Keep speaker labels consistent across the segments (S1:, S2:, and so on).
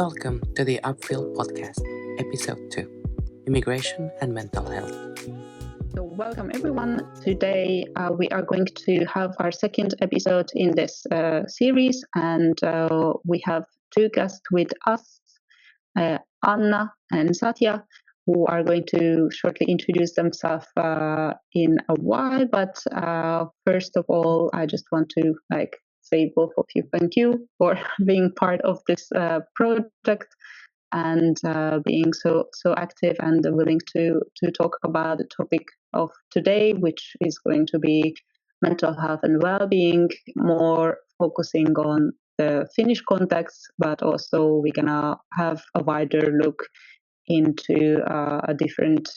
S1: Welcome to the Upfield Podcast, Episode 2, Immigration and Mental Health.
S2: So welcome everyone. Today we are going to have our second episode in this series, and we have two guests with us, Anna and Satya, who are going to shortly introduce themselves in a while. But first of all, I just want to say both of you thank you for being part of this project and being so active and willing to talk about the topic of today, which is going to be mental health and well-being, more focusing on the Finnish context, but also we're gonna have a wider look into a different,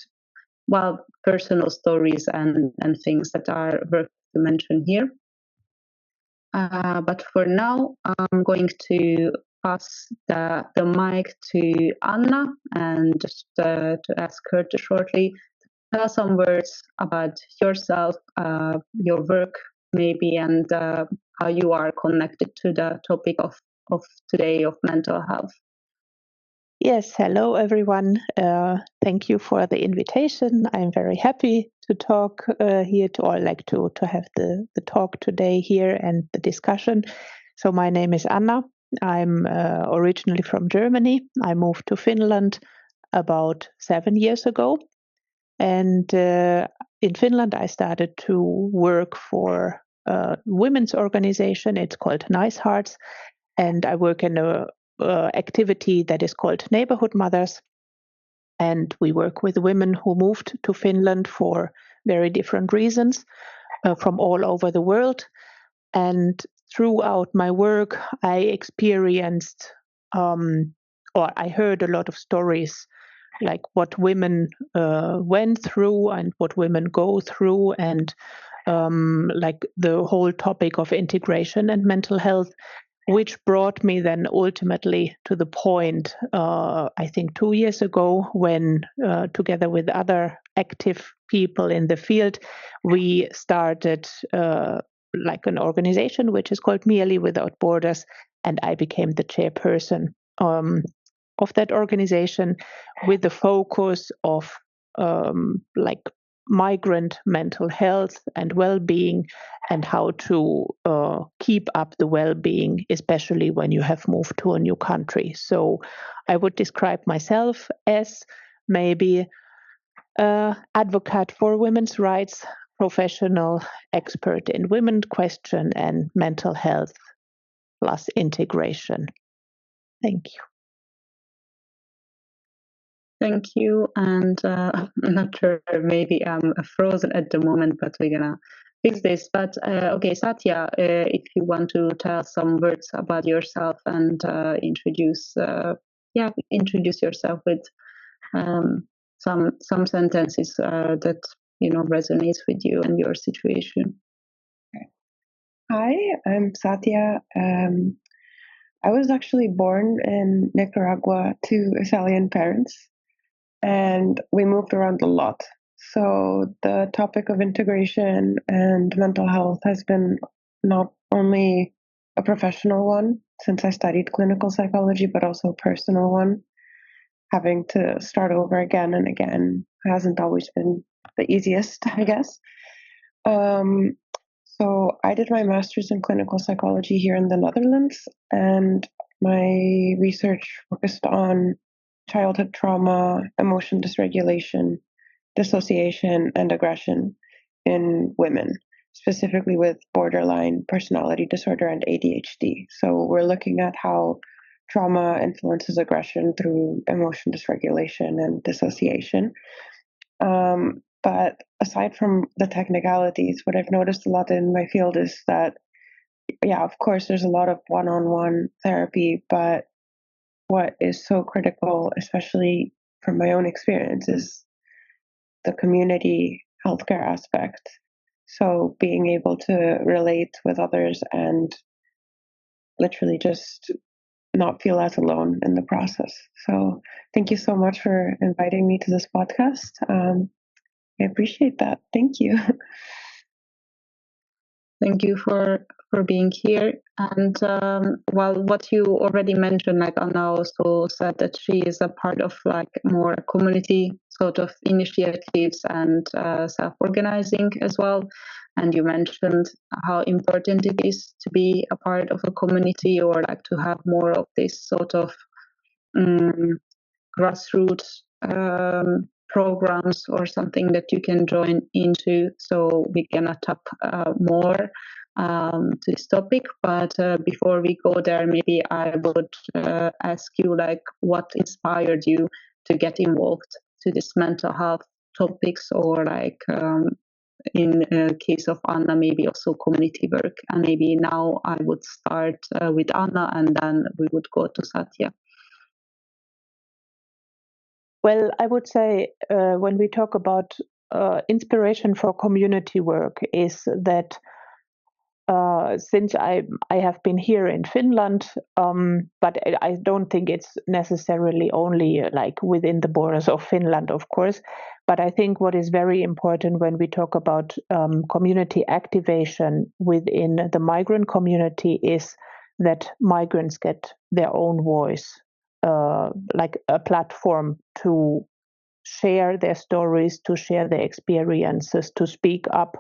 S2: personal stories and things that are worth to mention here. But for now, I'm going to pass the mic to Anna and just to ask her to shortly tell some words about yourself, your work maybe, and how you are connected to the topic of today of mental health.
S3: Yes, hello everyone. Thank you for the invitation. I'm very happy to talk here to have the talk today here and the discussion. So my name is Anna. I'm originally from Germany. I moved to Finland about 7 years ago. And in Finland, I started to work for a women's organization. It's called Nice Hearts. And I work in a activity that is called Neighborhood Mothers. And we work with women who moved to Finland for very different reasons from all over the world. And throughout my work, I experienced or I heard a lot of stories like what women went through and what women go through, and like the whole topic of integration and mental health, which brought me then ultimately to the point, I think 2 years ago, when together with other active people in the field, we started like an organization which is called MIELI Without Borders, and I became the chairperson of that organization with the focus of like migrant mental health and well-being, and how to keep up the well-being, especially when you have moved to a new country. So I would describe myself as maybe advocate for women's rights, professional expert in women's question and mental health plus integration. Thank you.
S2: Thank you. And I'm not sure, maybe I'm frozen at the moment, but we're gonna fix this. But okay, Satya, if you want to tell some words about yourself and introduce yourself with some sentences that resonates with you and your situation.
S4: Hi, I'm Satya. I was actually born in Nicaragua to Italian parents, and we moved around a lot. So the topic of integration and mental health has been not only a professional one, since I studied clinical psychology, but also a personal one. Having to start over again and again hasn't always been the easiest, I guess. So I did my master's in clinical psychology here in the Netherlands, and my research focused on childhood trauma, emotion dysregulation, dissociation, and aggression in women, specifically with borderline personality disorder and ADHD. So we're looking at how trauma influences aggression through emotion dysregulation and dissociation. But aside from the technicalities, what I've noticed a lot in my field is that, of course, there's a lot of one-on-one therapy, but what is so critical, especially from my own experience, is the community healthcare aspect. So being able to relate with others and literally just not feel as alone in the process. So thank you so much for inviting me to this podcast. I appreciate that. Thank you.
S2: Thank you for being here. And well, what you already mentioned, like Anna also said that she is a part of like more community sort of initiatives and self-organizing as well. And you mentioned how important it is to be a part of a community or like to have more of this sort of grassroots programs or something that you can join into, so we can tap more to this topic. But before we go there, maybe I would ask you like what inspired you to get involved to this mental health topics, or like in case of Anna, maybe also community work. And maybe now I would start with Anna, and then we would go to Satya.
S3: Well, I would say when we talk about inspiration for community work is that since I have been here in Finland, but I don't think it's necessarily only like within the borders of Finland, of course. But I think what is very important when we talk about community activation within the migrant community is that migrants get their own voice, like a platform to share their stories, to share their experiences, to speak up.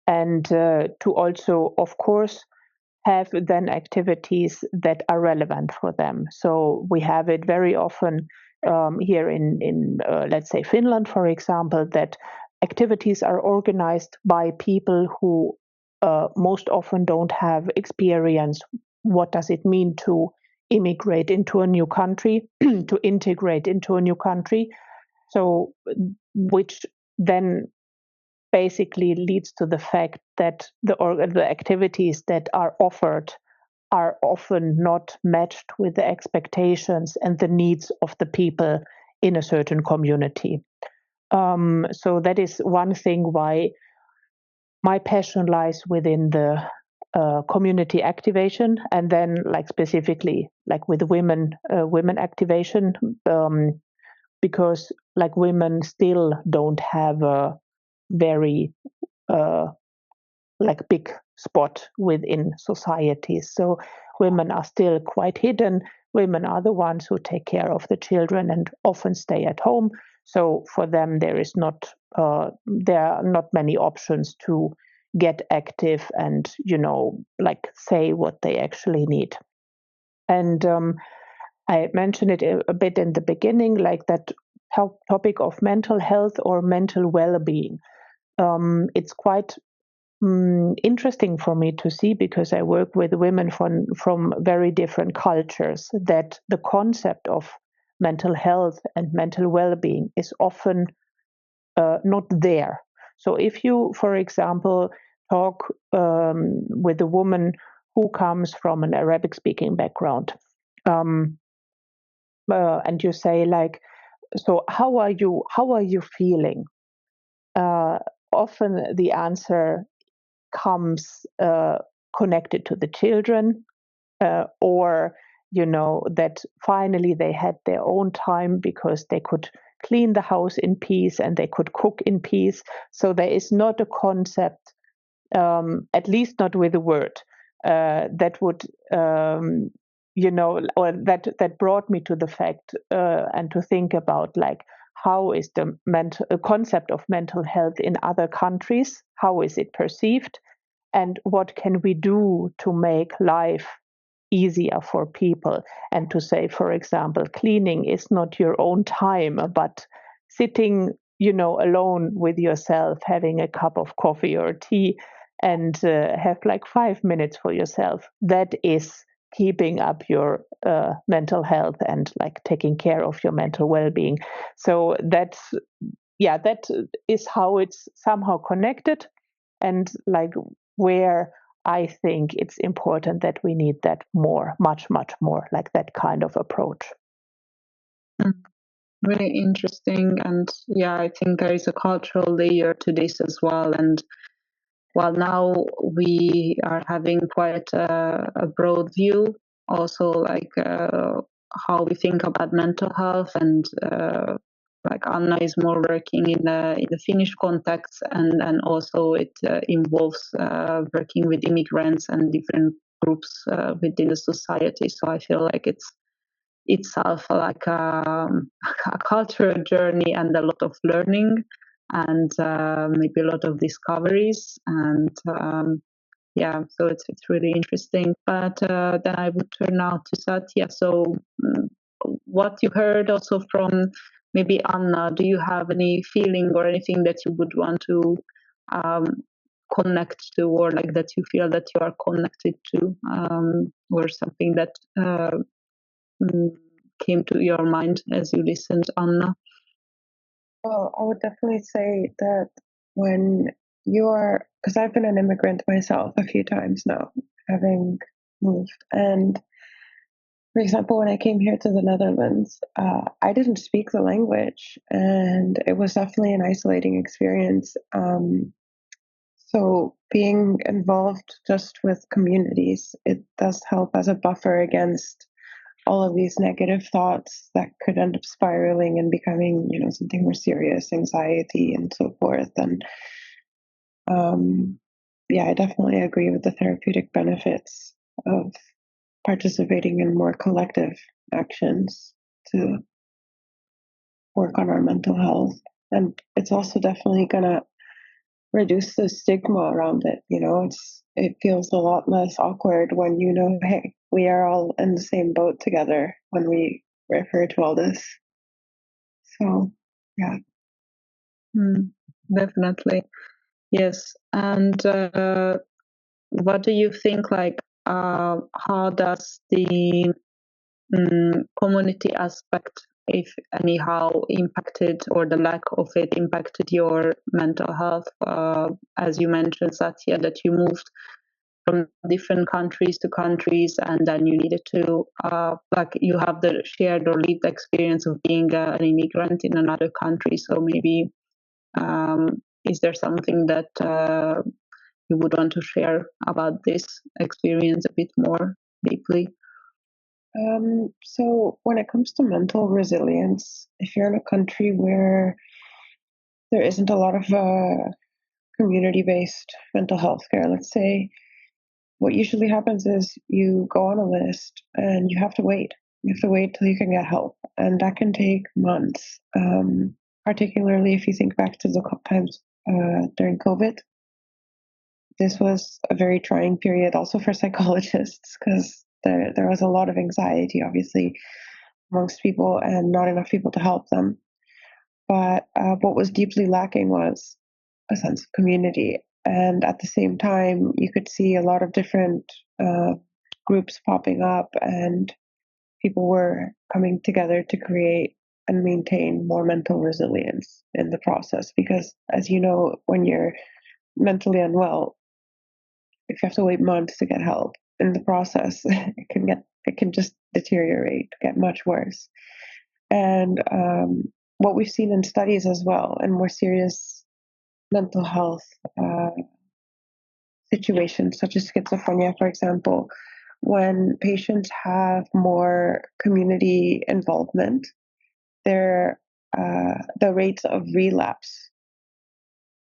S3: And to also, of course, have then activities that are relevant for them. So we have it very often here in let's say Finland, for example, that activities are organized by people who most often don't have experience. What does it mean to immigrate into a new country, to integrate into a new country? So, which then basically leads to the fact that the activities that are offered are often not matched with the expectations and the needs of the people in a certain community. So that is one thing why my passion lies within the community activation, and then like specifically like with women activation, because like women still don't have a very like big spot within societies. So women are still quite hidden. Women are the ones who take care of the children and often stay at home. So for them, there are not many options to get active and like say what they actually need. And I mentioned it a bit in the beginning, like that topic of mental health or mental well-being. It's quite interesting for me to see, because I work with women from very different cultures, that the concept of mental health and mental well-being is often not there. So if you, for example, talk with a woman who comes from an Arabic-speaking background, and you say like, so how are you feeling? Often the answer comes connected to the children, or that finally they had their own time because they could clean the house in peace and they could cook in peace. So there is not a concept, at least not with a word, that would or that brought me to the fact and to think about like, how is the concept of mental health in other countries? How is it perceived? And what can we do to make life easier for people? And to say, for example, cleaning is not your own time, but sitting, alone with yourself, having a cup of coffee or tea, and have like 5 minutes for yourself. That is keeping up your mental health and like taking care of your mental well-being. So that is how it's somehow connected, and like where I think it's important that we need that much more, like that kind of approach.
S2: Really interesting. And yeah, I think there is a cultural layer to this as well. And while now we are having quite a broad view, also like how we think about mental health and like Anna is more working in the Finnish context, and also it involves working with immigrants and different groups within the society. So I feel like it's itself like a cultural journey and a lot of learning and maybe a lot of discoveries and yeah, so it's really interesting. But then I would turn now to Satya. So what you heard also from maybe Anna, do you have any feeling or anything that you would want to connect to, or like that you feel that you are connected to, or something that came to your mind as you listened, Anna?
S4: Well, I would definitely say that when you are, because I've been an immigrant myself a few times now, having moved. And for example, when I came here to the Netherlands, I didn't speak the language, and it was definitely an isolating experience. So being involved just with communities, it does help as a buffer against all of these negative thoughts that could end up spiraling and becoming, something more serious, anxiety and so forth. And yeah, I definitely agree with the therapeutic benefits of participating in more collective actions to work on our mental health. And it's also definitely going to reduce the stigma around it. It feels a lot less awkward when hey, we are all in the same boat together when we refer to all this. So, yeah.
S2: Definitely. Yes. And what do you think, like, how does the community aspect, if anyhow, impacted, or the lack of it impacted your mental health? As you mentioned, Satya, that you moved from different countries to countries, and then you needed to, like, you have the shared or lived experience of being an immigrant in another country. So maybe, is there something that you would want to share about this experience a bit more deeply?
S4: So when it comes to mental resilience, if you're in a country where there isn't a lot of community-based mental health care, let's say, what usually happens is you go on a list and you have to wait. You have to wait till you can get help, and that can take months. Particularly if you think back to the times during COVID, this was a very trying period also for psychologists, because there was a lot of anxiety, obviously, amongst people and not enough people to help them. But what was deeply lacking was a sense of community. And at the same time, you could see a lot of different groups popping up, and people were coming together to create and maintain more mental resilience in the process. Because, as you know, when you're mentally unwell, if you have to wait months to get help in the process, it can just deteriorate, get much worse. And what we've seen in studies as well, and more serious mental health situations, such as schizophrenia, for example, when patients have more community involvement, the rates of relapse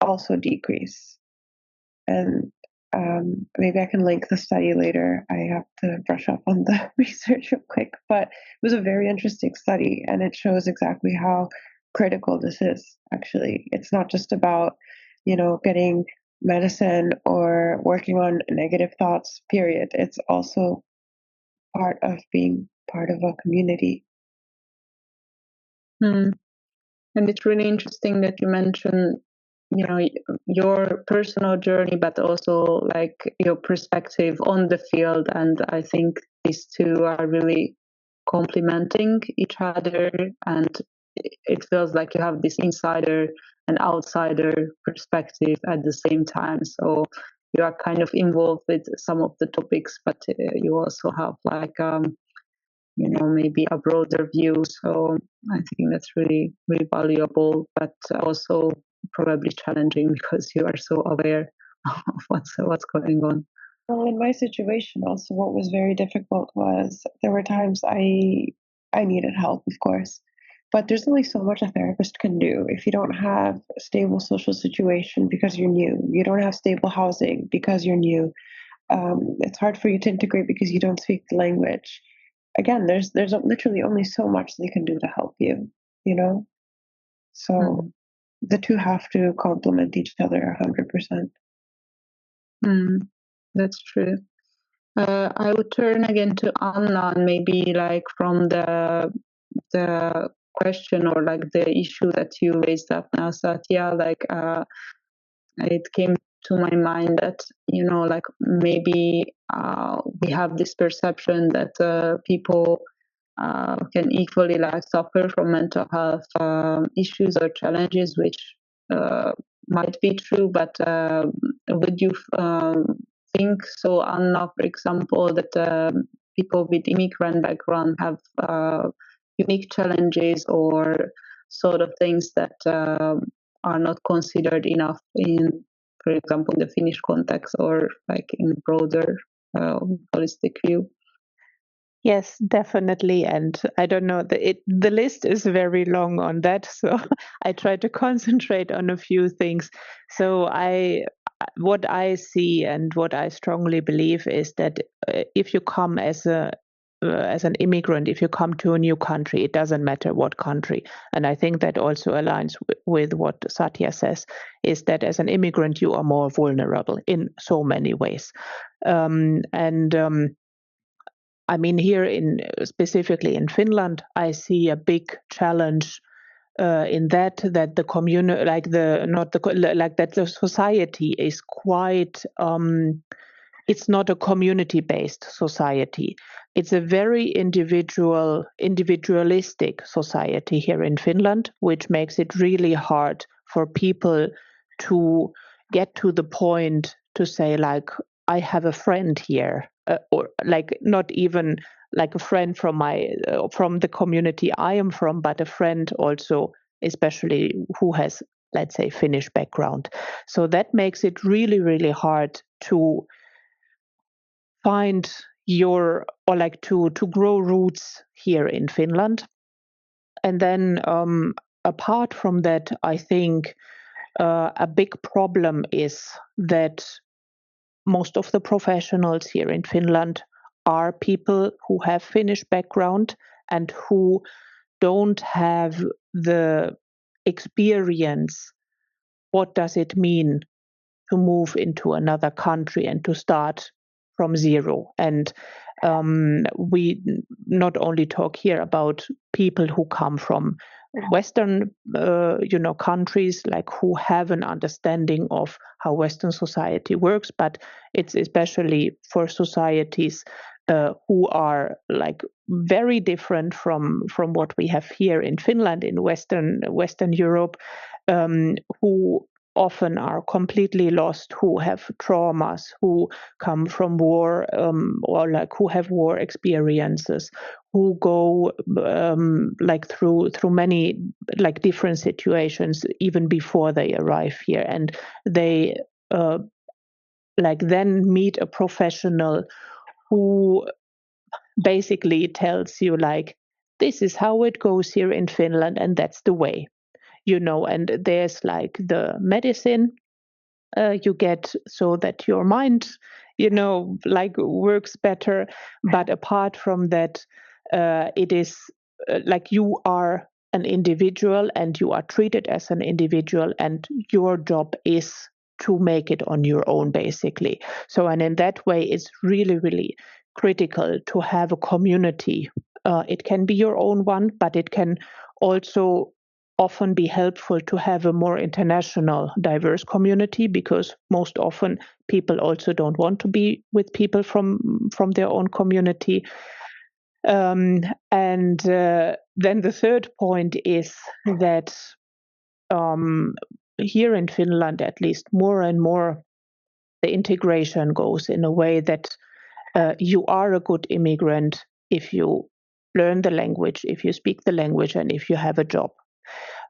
S4: also decrease. And maybe I can link the study later. I have to brush up on the research real quick, but it was a very interesting study, and it shows exactly how critical this is. Actually, it's not just about getting medicine or working on negative thoughts, period. It's also part of being part of a community.
S2: And it's really interesting that you mentioned, your personal journey, but also like your perspective on the field. And I think these two are really complementing each other, and it feels like you have this insider and outsider perspective at the same time. So you are kind of involved with some of the topics, but you also have like maybe a broader view. So I think that's really, really valuable, but also probably challenging because you are so aware of what's going on.
S4: Well, in my situation, also what was very difficult was there were times I needed help, of course, But there's only so much a therapist can do if you don't have a stable social situation because you're new. You don't have stable housing because you're new. It's hard for you to integrate because you don't speak the language. Again, there's literally only so much they can do to help you, you know? So the two have to complement each other 100%.
S2: That's true. I would turn again to Anna, and maybe like from the question or like the issue that you raised up now, Satya, like it came to my mind that, you know, like maybe we have this perception that people can equally like suffer from mental health issues or challenges, which might be true, but would you think so, Anna, for example, that people with immigrant background have unique challenges or sort of things that are not considered enough in, for example, the Finnish context or like in broader holistic view?
S3: Yes, definitely. And I don't know, the list is very long on that. So I try to concentrate on a few things. So what I see and what I strongly believe is that if you come as an immigrant, if you come to a new country, it doesn't matter what country. And I think that also aligns with what Satya says, is that as an immigrant, you are more vulnerable in so many ways. I mean, here specifically in Finland, I see a big challenge in that the community, that the society is quite. It's not a community-based society. It's a very individualistic society here in Finland, which makes it really hard for people to get to the point to say, like, I have a friend here, or like not even like a friend from the community I am from, but a friend also, especially who has, let's say, Finnish background. So that makes it really, really hard to find to grow roots here in Finland. And then apart from that, I think a big problem is that most of the professionals here in Finland are people who have Finnish background and who don't have the experience. What does it mean to move into another country and to start from zero? And we not only talk here about people who come from Western, countries, like who have an understanding of how Western society works, but it's especially for societies who are like very different from what we have here in Finland, in Western Europe, who often are completely lost, who have traumas, who come from war, or like who have war experiences, who go through many like different situations even before they arrive here, and they then meet a professional who basically tells you like, this is how it goes here in Finland, and that's the way. And there's like the medicine you get so that your mind, works better. But apart from that, it is like you are an individual and you are treated as an individual, and your job is to make it on your own, basically. So, and in that way, it's really, really critical to have a community. It can be your own one, but it can also often be helpful to have a more international, diverse community, because most often people also don't want to be with people from their own community. And then the third point is that here in Finland, at least more and more, the integration goes in a way that you are a good immigrant if you learn the language, if you speak the language, and if you have a job.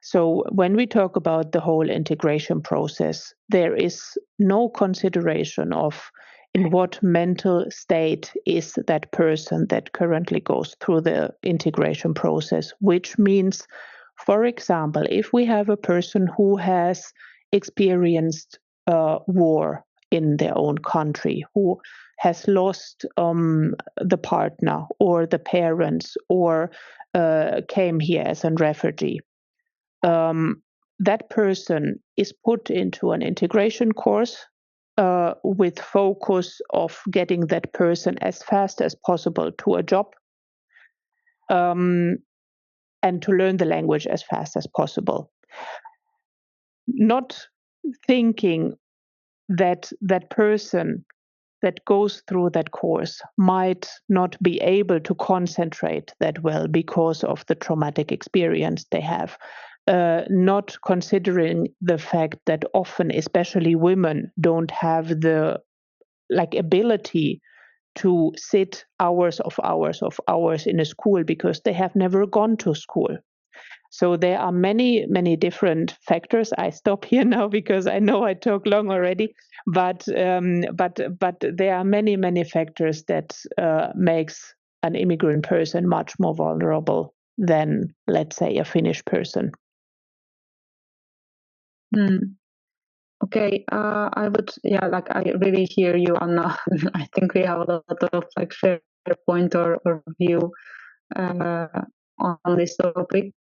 S3: So when we talk about the whole integration process, there is no consideration of in what mental state is that person that currently goes through the integration process, which means, for example, if we have a person who has experienced war in their own country, who has lost the partner or the parents, or came here as a refugee, that person is put into an integration course with focus of getting that person as fast as possible to a job, and to learn the language as fast as possible. Not thinking that that person that goes through that course might not be able to concentrate that well because of the traumatic experience they have. Not considering the fact that often, especially women, don't have the ability to sit hours in a school because they have never gone to school. So there are many, many different factors. I stop here now because I know I talk long already, but there are many, many factors that makes an immigrant person much more vulnerable than, let's say, a Finnish person.
S2: Okay, I would, I really hear you, Anna. I think we have a lot of share point or view on this topic.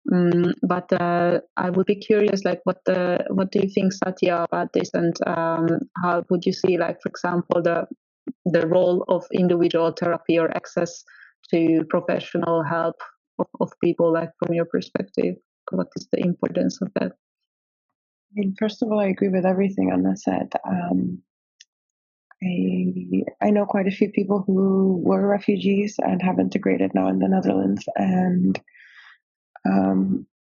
S2: But I would be curious, what do you think, Satya, about this, and how would you see, for example, the role of individual therapy or access to professional help of people, from your perspective? What is the importance of that?
S4: First of all, I agree with everything Anna said. I know quite a few people who were refugees and have integrated now in the Netherlands, and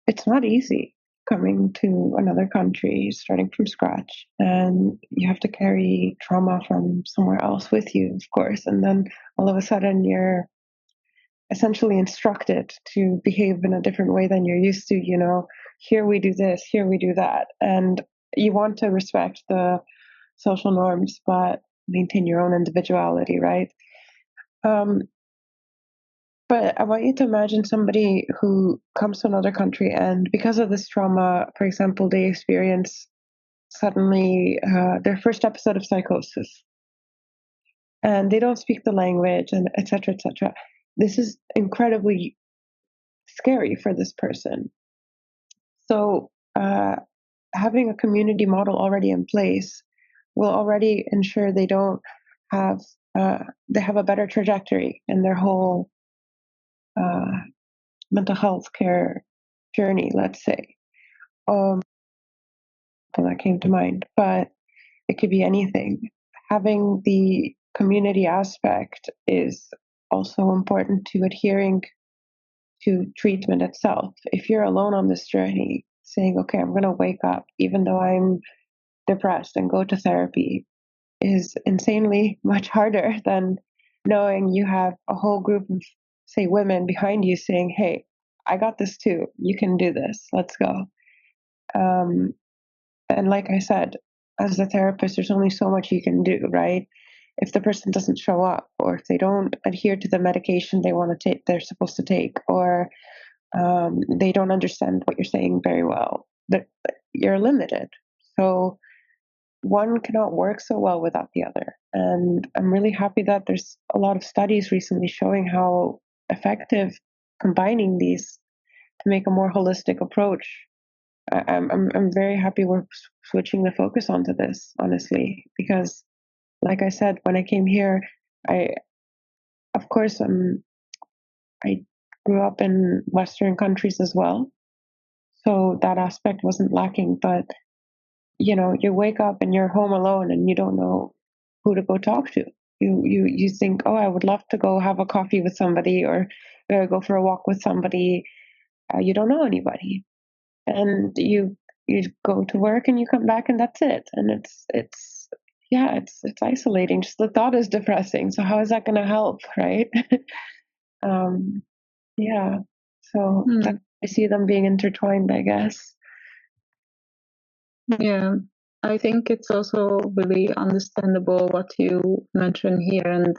S4: it's not easy coming to another country, starting from scratch, and you have to carry trauma from somewhere else with you, of course, and then all of a sudden you're essentially instructed to behave in a different way than you're used to. Here we do this, here we do that, and you want to respect the social norms but maintain your own individuality, right? But I want you to imagine somebody who comes to another country, and because of this trauma, for example, they experience suddenly their first episode of psychosis, and they don't speak the language, and etc., etc. This is incredibly scary for this person. So having a community model already in place will already ensure they don't have they have a better trajectory in their whole mental health care journey, let's say. That came to mind, but it could be anything. Having the community aspect is also important to adhering to treatment itself. If you're alone on this journey, saying, okay, I'm going to wake up even though I'm depressed and go to therapy, is insanely much harder than knowing you have a whole group of, say, women behind you saying, hey, I got this too. You can do this. Let's go. And like I said, as a therapist, there's only so much you can do, right? If the person doesn't show up, or if they don't adhere to the medication they want to take, they're supposed to take, or they don't understand what you're saying very well, that you're limited. So one cannot work so well without the other. And I'm really happy that there's a lot of studies recently showing how effective combining these to make a more holistic approach. I'm very happy we're switching the focus onto this, honestly, because like I said, when I came here, I grew up in Western countries as well. So that aspect wasn't lacking, but you wake up and you're home alone and you don't know who to go talk to. You think, oh, I would love to go have a coffee with somebody or go for a walk with somebody. You don't know anybody, and you go to work and you come back and that's it. And it's isolating. Just the thought is depressing. So how is that going to help, right? Yeah. So I see them being intertwined, I guess.
S2: Yeah. I think it's also really understandable what you mentioned here, and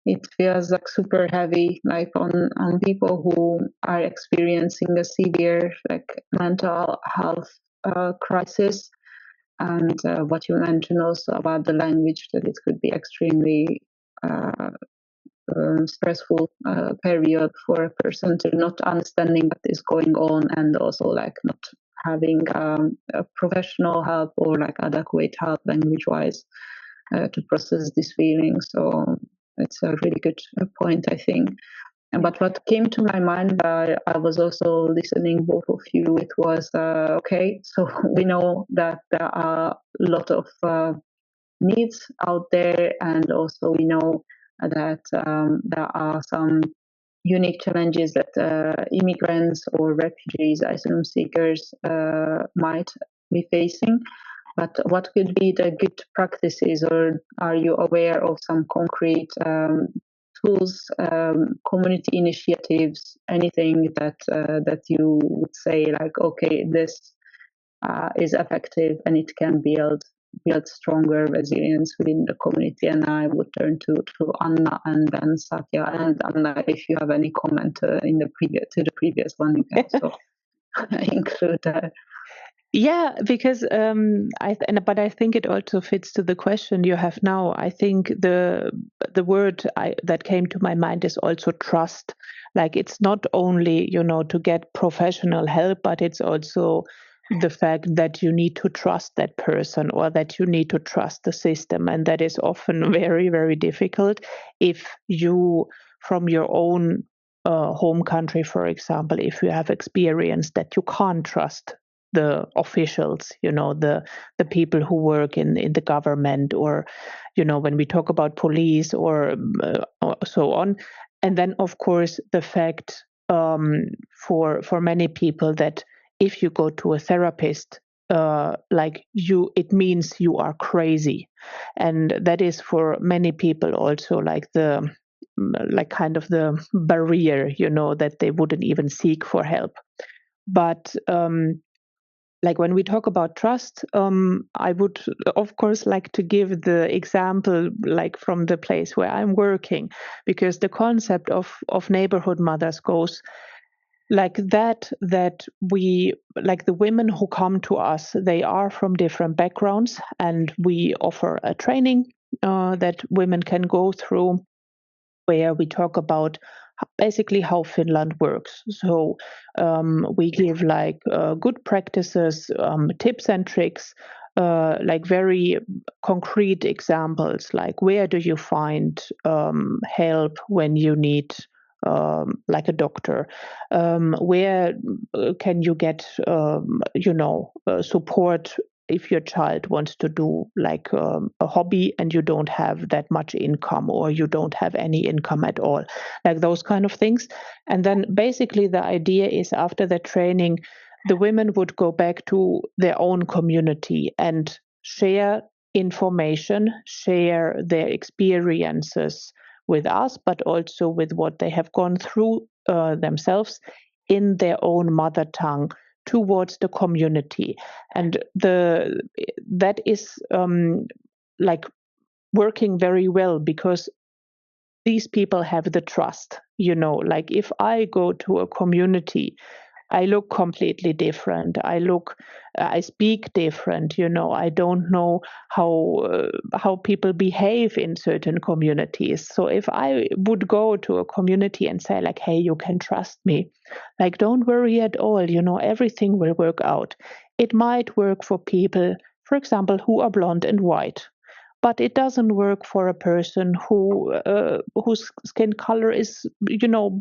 S2: it feels like super heavy, like on people who are experiencing a severe like mental health crisis. And what you mentioned also about the language, that it could be extremely stressful period for a person to not understanding what is going on, and also like not having a professional help or like adequate help language wise to process these feelings. So it's a really good point, I think. But what came to my mind while I was also listening both of you, it was okay. So we know that there are a lot of needs out there, and also we know that there are some unique challenges that immigrants or refugees, asylum seekers might be facing. But what could be the good practices, or are you aware of some concrete tools, community initiatives, anything that you would say like, okay, this is effective and it can build stronger resilience within the community? And I would turn to Anna and then Satya. And Anna, if you have any comment in the previous one, you can also include that.
S3: Yeah, because but I think it also fits to the question you have now. I think the word that came to my mind is also trust. Like, it's not only, to get professional help, but it's also the fact that you need to trust that person, or that you need to trust the system. And that is often very, very difficult if you, from your own home country, for example, if you have experienced that you can't trust the officials, the people who work in the government, or, when we talk about police or so on. And then, of course, the fact for many people that if you go to a therapist, it means you are crazy. And that is for many people also like kind of the barrier, that they wouldn't even seek for help. But like when we talk about trust, I would, of course, like to give the example like from the place where I'm working, because the concept of neighborhood mothers goes like that we, like the women who come to us, they are from different backgrounds, and we offer a training that women can go through, where we talk about basically how Finland works. So we give like good practices, tips and tricks, like very concrete examples, like where do you find help when you need like a doctor, where can you get support if your child wants to do like a hobby and you don't have that much income, or you don't have any income at all, like those kind of things. And then basically the idea is, after the training, the women would go back to their own community and share information, share their experiences with us, but also with what they have gone through themselves in their own mother tongue towards the community. And that is like working very well, because these people have the trust, like if I go to a community, I look completely different. I speak different. I don't know how people behave in certain communities. So if I would go to a community and say like, hey, you can trust me, like don't worry at all. Everything will work out. It might work for people, for example, who are blonde and white. But it doesn't work for a person whose skin color is,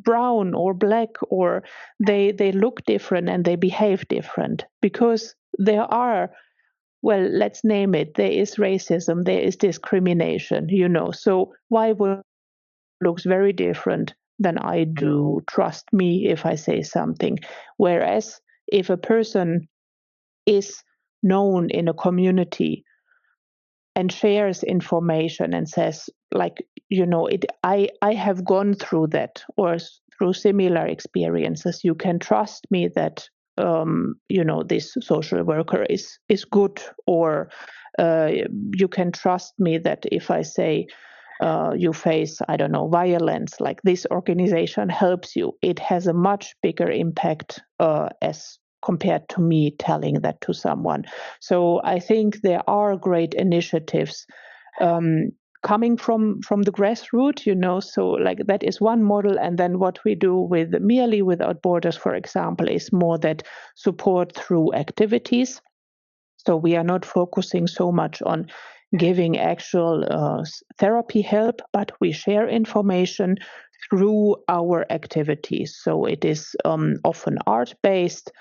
S3: brown or black, or they look different and they behave different, because there are, well, let's name it, there is racism, there is discrimination, So why would it looks very different than I do? Trust me if I say something. Whereas if a person is known in a community and shares information and says like, I have gone through that, or through similar experiences, you can trust me that this social worker is good, or you can trust me that if I say you face, I don't know, violence, like this organization helps you, it has a much bigger impact as compared to me telling that to someone. So I think there are great initiatives coming from the grassroots, so like that is one model. And then what we do with MIELI Without Borders, for example, is more that support through activities. So we are not focusing so much on giving actual therapy help, but we share information through our activities. So it is often art-based,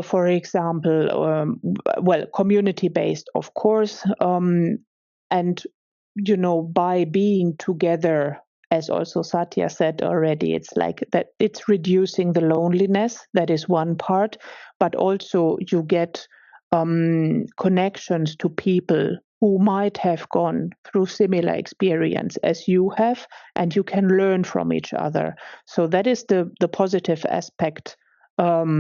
S3: for example, community-based, of course, and by being together, as also Satya said already, it's like that it's reducing the loneliness. That is one part, but also you get connections to people who might have gone through similar experience as you have, and you can learn from each other. So that is the positive aspect. That's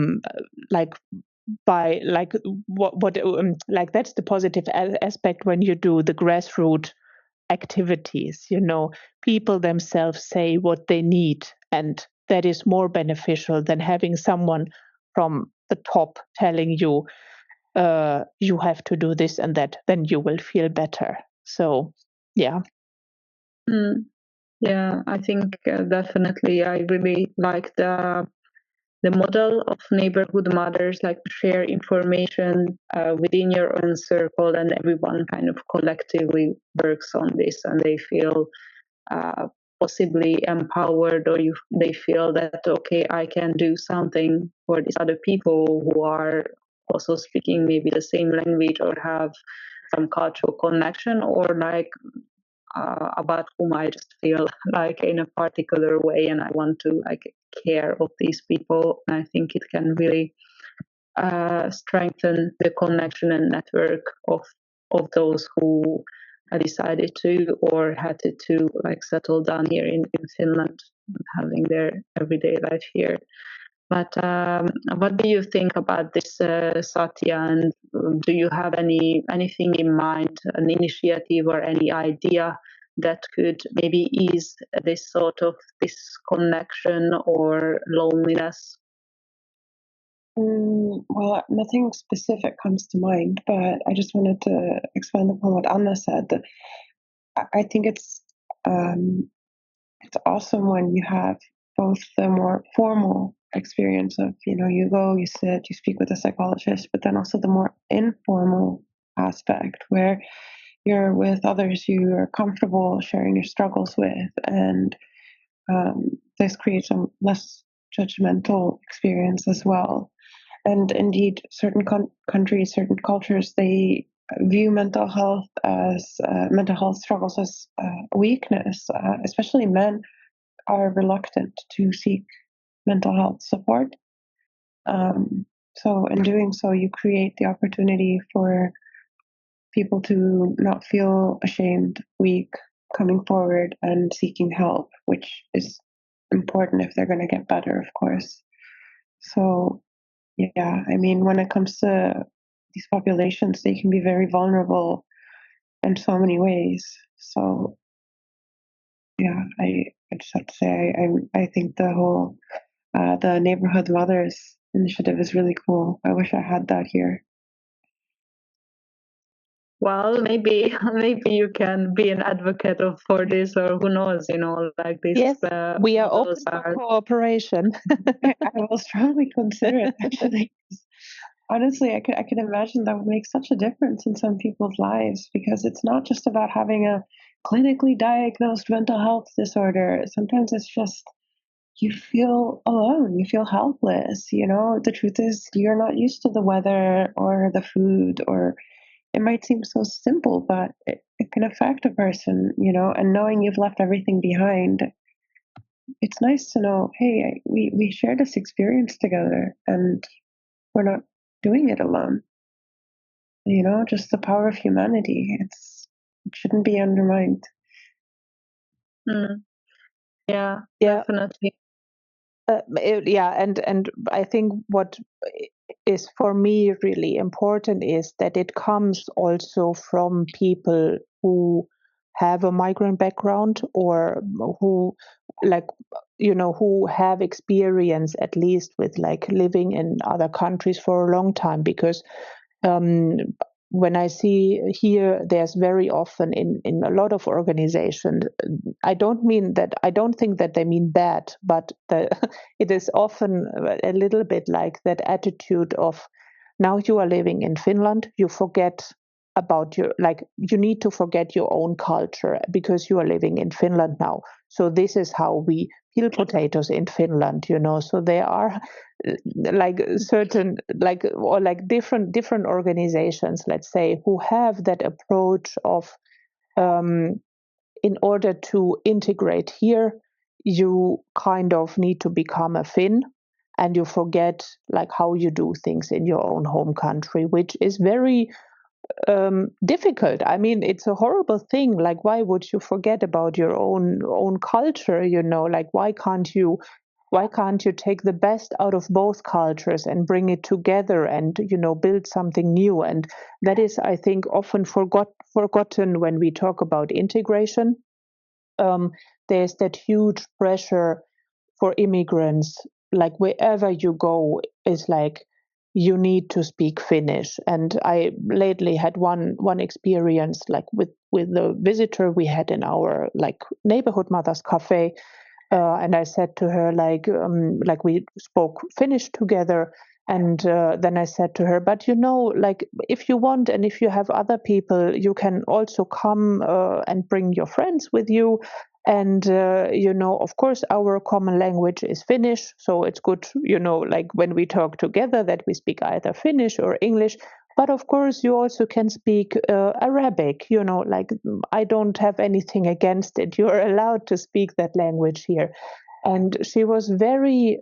S3: the positive aspect when you do the grassroots activities. People themselves say what they need, and that is more beneficial than having someone from the top telling you you have to do this and that, then you will feel better. So yeah.
S2: Yeah, I think definitely I really like the model of neighborhood mothers, like to share information within your own circle, and everyone kind of collectively works on this, and they feel possibly empowered, or they feel that, okay, I can do something for these other people who are also speaking maybe the same language or have some cultural connection, or like about whom I just feel like in a particular way, and I want to like care of these people. And I think it can really strengthen the connection and network of those who decided to or had to like settle down here in Finland, having their everyday life here. But what do you think about this, Satya? And do you have anything in mind, an initiative or any idea that could maybe ease this sort of disconnection or loneliness?
S4: Well, nothing specific comes to mind, but I just wanted to expand upon what Anna said. That I think it's awesome when you have both the more formal experience of, you go, you sit, you speak with a psychologist, but then also the more informal aspect where you're with others you are comfortable sharing your struggles with, and this creates a less judgmental experience as well. And indeed, certain countries, certain cultures, they view mental health struggles as weakness. Especially men are reluctant to seek mental health support. So in doing so, you create the opportunity for people to not feel ashamed, weak, coming forward and seeking help, which is important if they're going to get better, of course. So yeah, I mean, when it comes to these populations, they can be very vulnerable in so many ways. So yeah, I just have to say, I think the whole the Neighborhood Mothers initiative is really cool. I wish I had that here.
S2: Well, maybe you can be an advocate for this, or who knows, like this.
S3: Yes, we are open for cooperation.
S4: I will strongly consider it, actually. Honestly, I could imagine that would make such a difference in some people's lives, because it's not just about having a clinically diagnosed mental health disorder. Sometimes it's just you feel alone, you feel helpless. The truth is you're not used to the weather or the food, or it might seem so simple, but it can affect a person, and knowing you've left everything behind, it's nice to know, hey, we share this experience together and we're not doing it alone. Just the power of humanity. It shouldn't be undermined.
S2: Yeah, definitely.
S3: and I think what is for me really important is that it comes also from people who have a migrant background, or who, like, who have experience at least with like living in other countries for a long time. Because when I see here, there's very often in a lot of organizations, I don't think that they mean bad, but it is often a little bit like that attitude of, now you are living in Finland, you forget about you need to forget your own culture because you are living in Finland now. So this is how we peel potatoes in Finland, So there are like certain different organizations, let's say, who have that approach of, in order to integrate here, you kind of need to become a Finn, and you forget like how you do things in your own home country, which is very difficult. I mean, it's a horrible thing. Like, why would you forget about your own culture? Like, why can't you take the best out of both cultures and bring it together and build something new? And that is, I think, often forgotten when we talk about integration. There's that huge pressure for immigrants, like wherever you go, is like, you need to speak Finnish. And I lately had one experience, like with the visitor we had in our like neighborhood mothers cafe, and I said to her, like we spoke Finnish together, and then I said to her, but like, if you want, and if you have other people, you can also come and bring your friends with you. And of course, our common language is Finnish, so it's good, like when we talk together, that we speak either Finnish or English. But of course, you also can speak Arabic, like, I don't have anything against it. You're allowed to speak that language here. And she was very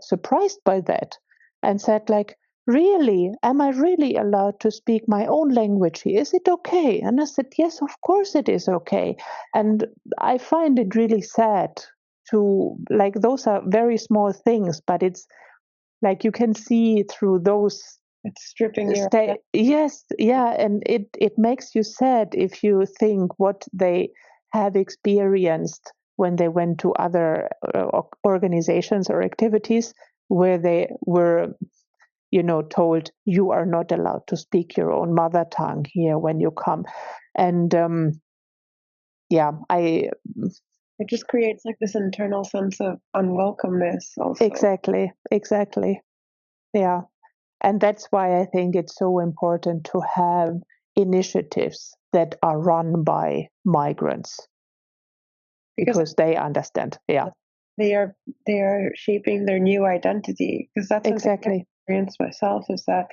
S3: surprised by that, and said, like, really, am I really allowed to speak my own language here? Is it okay? And I said, yes, of course it is okay. And I find it really sad to, like, those are very small things, but it's like you can see through those.
S4: It's stripping your
S3: Yes, yeah, and it makes you sad if you think what they have experienced when they went to other organizations or activities where they were, told, you are not allowed to speak your own mother tongue here when you come. And
S4: it just creates like this internal sense of unwelcomeness also.
S3: Exactly. Yeah. And that's why I think it's so important to have initiatives that are run by migrants, because they understand. Yeah,
S4: they are shaping their new identity, because that's
S3: exactly.
S4: I experienced myself, is that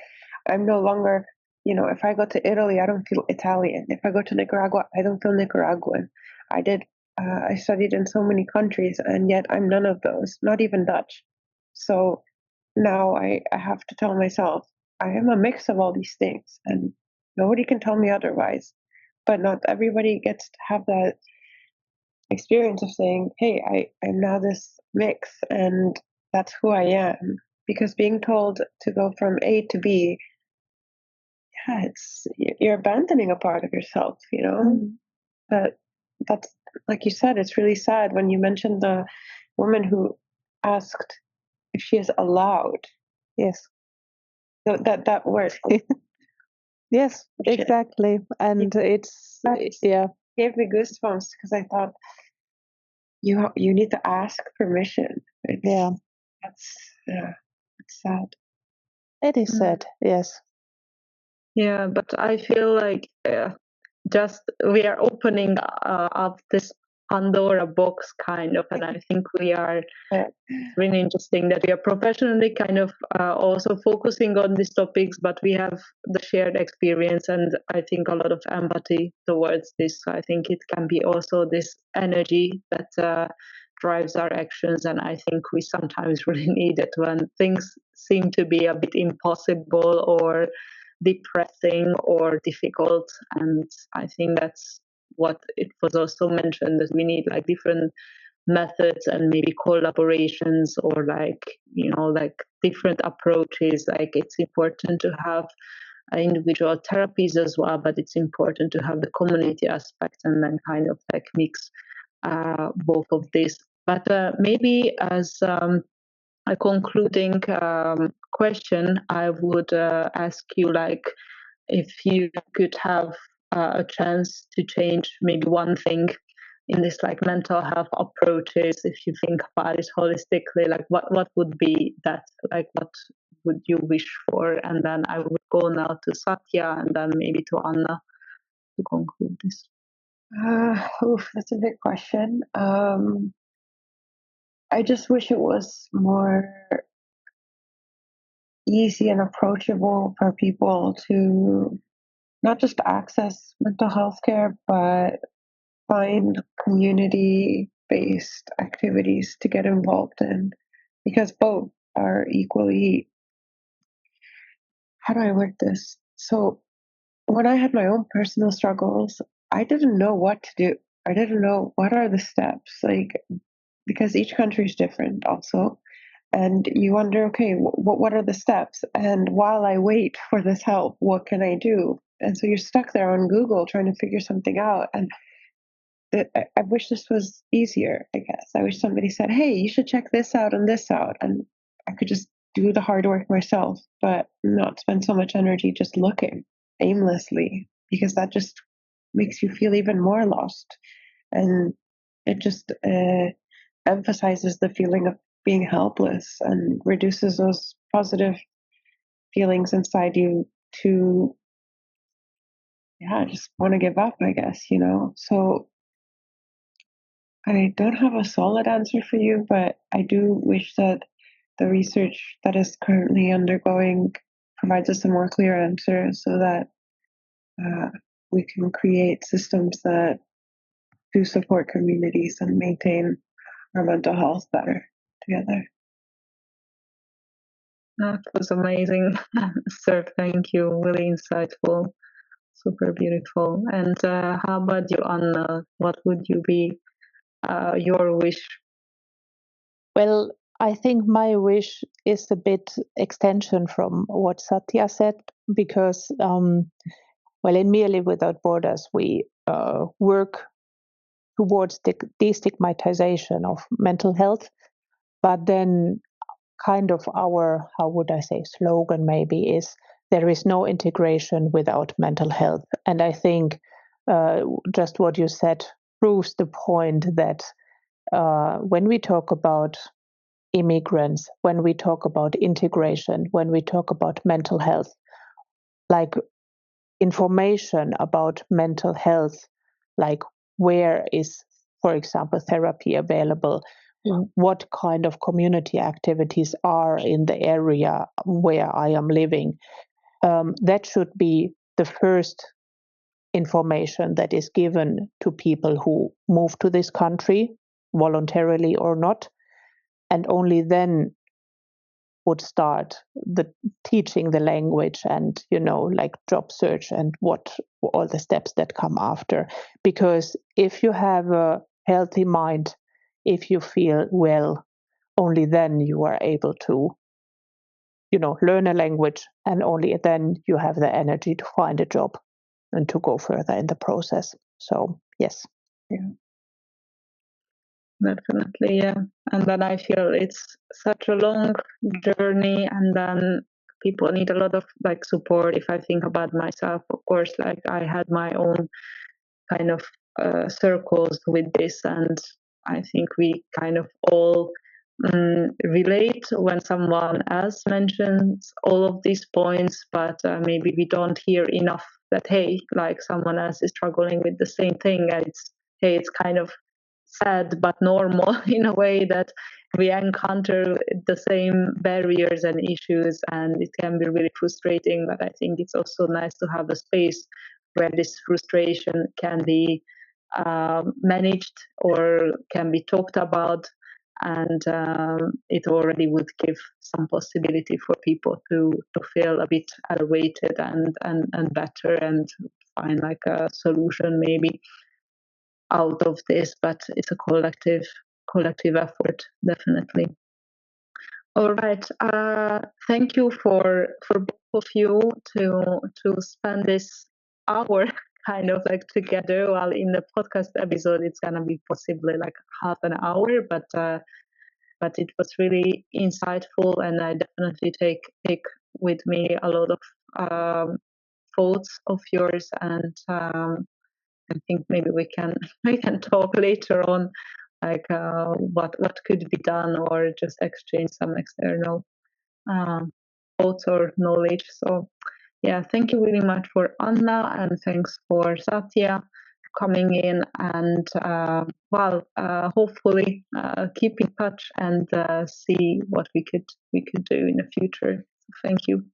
S4: I'm no longer, if I go to Italy, I don't feel Italian. If I go to Nicaragua, I don't feel Nicaraguan. I studied in so many countries, and yet I'm none of those, not even Dutch. So now I have to tell myself, I am a mix of all these things, and nobody can tell me otherwise. But not everybody gets to have that experience of saying, hey, I'm now this mix, and that's who I am. Because being told to go from A to B, you're abandoning a part of yourself, But that's, like you said, it's really sad when you mentioned the woman who asked if she is allowed.
S3: Yes.
S4: So that word.
S3: Yes, exactly. And
S4: gave me goosebumps, because I thought, you need to ask permission. It's sad.
S3: It is sad. Yes.
S2: Yeah, but I feel like just we are opening up this Pandora box kind of, and I think we are really interesting that we are professionally kind of also focusing on these topics, but we have the shared experience and I think a lot of empathy towards this. So I think it can be also this energy that drives our actions, and I think we sometimes really need it when things seem to be a bit impossible or depressing or difficult. And I think that's what it was also mentioned, that we need like different methods and maybe collaborations, or like different approaches. Like it's important to have individual therapies as well, but it's important to have the community aspect and then kind of like mix both of these. But maybe as a concluding question, I would ask you, like, if you could have a chance to change maybe one thing in this like mental health approaches, if you think about it holistically, like what would be that? Like what would you wish for? And then I would go now to Satya and then maybe to Anna to conclude this.
S4: That's a big question. I just wish it was more easy and approachable for people to not just access mental health care, but find community-based activities to get involved in, because both are equally, how do I word this? So when I had my own personal struggles, I didn't know what to do. I didn't know what are the steps, like, because each country is different also. And you wonder, okay, what are the steps? And while I wait for this help, what can I do? And so you're stuck there on Google trying to figure something out. And I wish this was easier, I guess. I wish somebody said, hey, you should check this out and this out. And I could just do the hard work myself, but not spend so much energy just looking aimlessly, because that just makes you feel even more lost. And it just emphasizes the feeling of being helpless and reduces those positive feelings inside you to, just want to give up, I guess, So I don't have a solid answer for you, but I do wish that the research that is currently undergoing provides us a more clear answer, so that we can create systems that do support communities and maintain our mental health better together.
S2: That was amazing, sir. Thank you. Really insightful, super beautiful. And how about you, Anna? What would you be your wish?
S3: Well, I think my wish is a bit extension from what Satya said, because, in MIELI Without Borders, we work towards the destigmatization of mental health, but then kind of our, how would I say, slogan maybe is there is no integration without mental health. And I think just what you said proves the point that when we talk about immigrants, when we talk about integration, when we talk about mental health, like information about mental health, like where is, for example, therapy available, what kind of community activities are in the area where I am living, that should be the first information that is given to people who move to this country, voluntarily or not. And only then would start the teaching the language and, like job search and what all the steps that come after. Because if you have a healthy mind, if you feel well, only then you are able to, learn a language, and only then you have the energy to find a job and to go further in the process. So, yes.
S2: Yeah. Definitely, yeah. And then I feel it's such a long journey, and then people need a lot of like support. If I think about myself, of course, like I had my own kind of circles with this, and I think we kind of all relate when someone else mentions all of these points, but maybe we don't hear enough that, hey, like someone else is struggling with the same thing, and it's kind of sad but normal in a way that we encounter the same barriers and issues, and it can be really frustrating. But I think it's also nice to have a space where this frustration can be managed or can be talked about, and it already would give some possibility for people to feel a bit elevated and better, and find like a solution maybe out of this. But it's a collective collective effort, definitely. All right. Thank you for both of you to spend this hour kind of like together. While in the podcast episode, it's gonna be possibly like half an hour, but it was really insightful, and I definitely take with me a lot of thoughts of yours, and I think maybe we can talk later on, like what could be done, or just exchange some external thoughts or knowledge. So yeah, thank you really much for Anna, and thanks for Satya coming in, and hopefully keep in touch and see what we could do in the future. So thank you.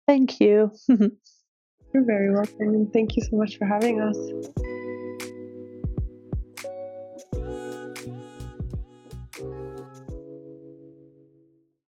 S3: Thank you.
S4: You're very welcome, and thank you so much for having us.